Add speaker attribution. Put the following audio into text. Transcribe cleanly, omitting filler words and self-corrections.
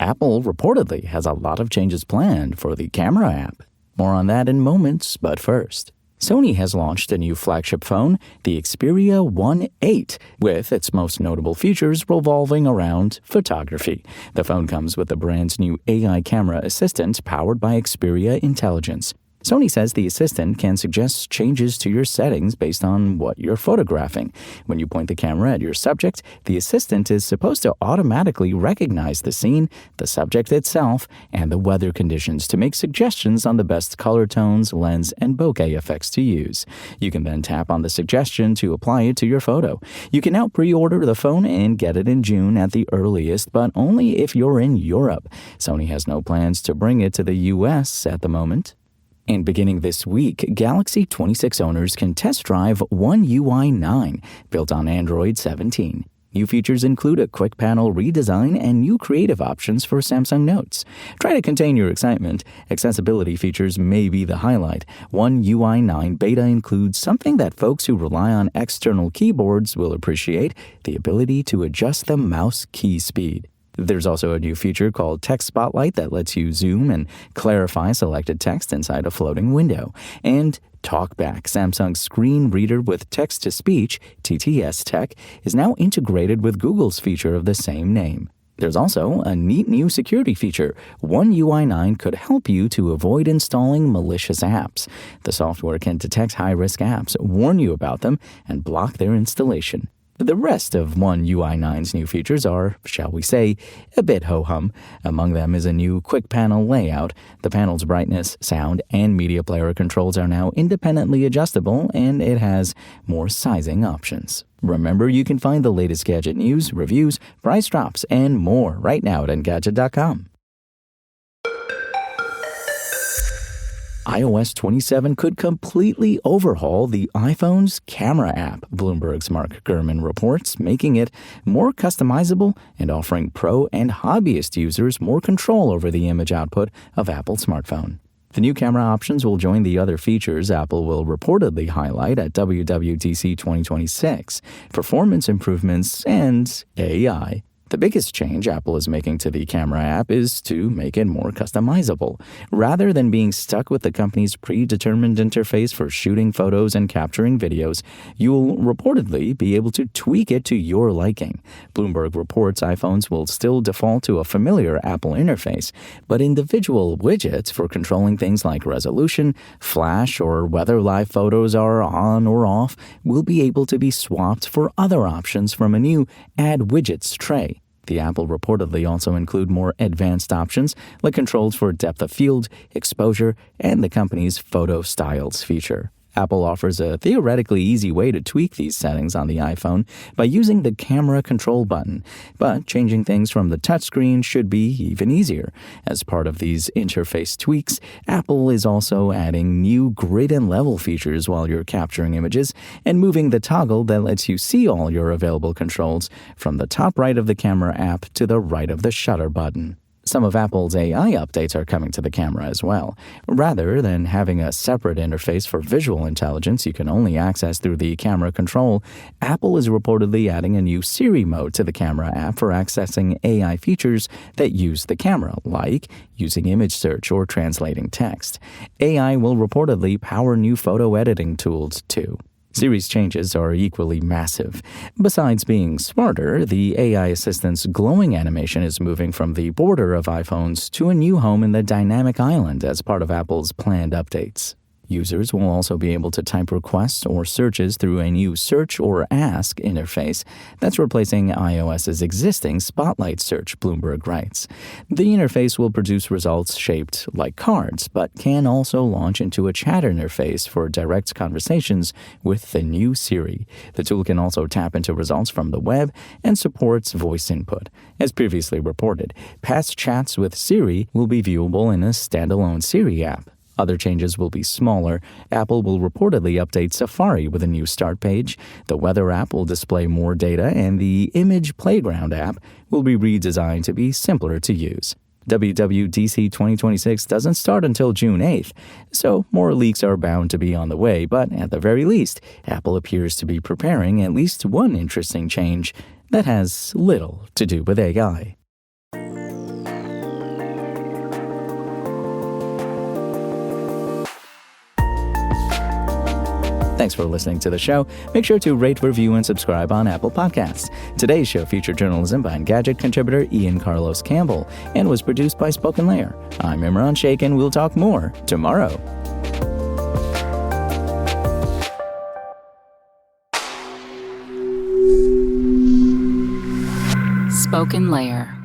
Speaker 1: Apple reportedly has a lot of changes planned for the camera app. More on that in moments, but first. Sony has launched a new flagship phone, the Xperia 1.8, with its most notable features revolving around photography. The phone comes with the brand's new AI camera assistant powered by Xperia Intelligence. Sony says the assistant can suggest changes to your settings based on what you're photographing. When you point the camera at your subject, the assistant is supposed to automatically recognize the scene, the subject itself, and the weather conditions to make suggestions on the best color tones, lens, and bokeh effects to use. You can then tap on the suggestion to apply it to your photo. You can now pre-order the phone and get it in June at the earliest, but only if you're in Europe. Sony has no plans to bring it to the US at the moment. And beginning this week, Galaxy 26 owners can test drive One UI 9, built on Android 17. New features include a quick panel redesign and new creative options for Samsung Notes. Try to contain your excitement. Accessibility features may be the highlight. One UI 9 beta includes something that folks who rely on external keyboards will appreciate, the ability to adjust the mouse key speed. There's also a new feature called Text Spotlight that lets you zoom and clarify selected text inside a floating window. And TalkBack, Samsung's screen reader with text-to-speech, TTS tech, is now integrated with Google's feature of the same name. There's also a neat new security feature. One UI 9 could help you to avoid installing malicious apps. The software can detect high-risk apps, warn you about them, and block their installation. The rest of One UI 9's new features are, shall we say, a bit ho-hum. Among them is a new quick panel layout. The panel's brightness, sound, and media player controls are now independently adjustable, and it has more sizing options. Remember, you can find the latest gadget news, reviews, price drops, and more right now at Engadget.com. iOS 27 could completely overhaul the iPhone's camera app, Bloomberg's Mark Gurman reports, making it more customizable and offering pro and hobbyist users more control over the image output of Apple's smartphone. The new camera options will join the other features Apple will reportedly highlight at WWDC 2026, performance improvements, and AI. The biggest change Apple is making to the camera app is to make it more customizable. Rather than being stuck with the company's predetermined interface for shooting photos and capturing videos, you'll reportedly be able to tweak it to your liking. Bloomberg reports iPhones will still default to a familiar Apple interface, but individual widgets for controlling things like resolution, flash, or whether live photos are on or off will be able to be swapped for other options from a new Add Widgets tray. The app will reportedly also include more advanced options like controls for depth of field, exposure, and the company's Photo Styles feature. Apple offers a theoretically easy way to tweak these settings on the iPhone by using the camera control button, but changing things from the touchscreen should be even easier. As part of these interface tweaks, Apple is also adding new grid and level features while you're capturing images and moving the toggle that lets you see all your available controls from the top right of the camera app to the right of the shutter button. Some of Apple's AI updates are coming to the camera as well. Rather than having a separate interface for visual intelligence you can only access through the camera control, Apple is reportedly adding a new Siri mode to the camera app for accessing AI features that use the camera, like using image search or translating text. AI will reportedly power new photo editing tools, too. Siri's changes are equally massive. Besides being smarter, the AI assistant's glowing animation is moving from the border of iPhones to a new home in the dynamic island as part of Apple's planned updates. Users will also be able to type requests or searches through a new Search or Ask interface that's replacing iOS's existing Spotlight search, Bloomberg writes. The interface will produce results shaped like cards, but can also launch into a chat interface for direct conversations with the new Siri. The tool can also tap into results from the web and supports voice input. As previously reported, past chats with Siri will be viewable in a standalone Siri app. Other changes will be smaller. Apple will reportedly update Safari with a new start page. The Weather app will display more data, and the Image Playground app will be redesigned to be simpler to use. WWDC 2026 doesn't start until June 8th, so more leaks are bound to be on the way, but at the very least, Apple appears to be preparing at least one interesting change that has little to do with AI. Thanks for listening to the show. Make sure to rate, review, and subscribe on Apple Podcasts. Today's show featured journalism by Engadget contributor Ian Carlos Campbell and was produced by Spoken Layer. I'm Imran Sheikh, and we'll talk more tomorrow.
Speaker 2: Spoken Layer.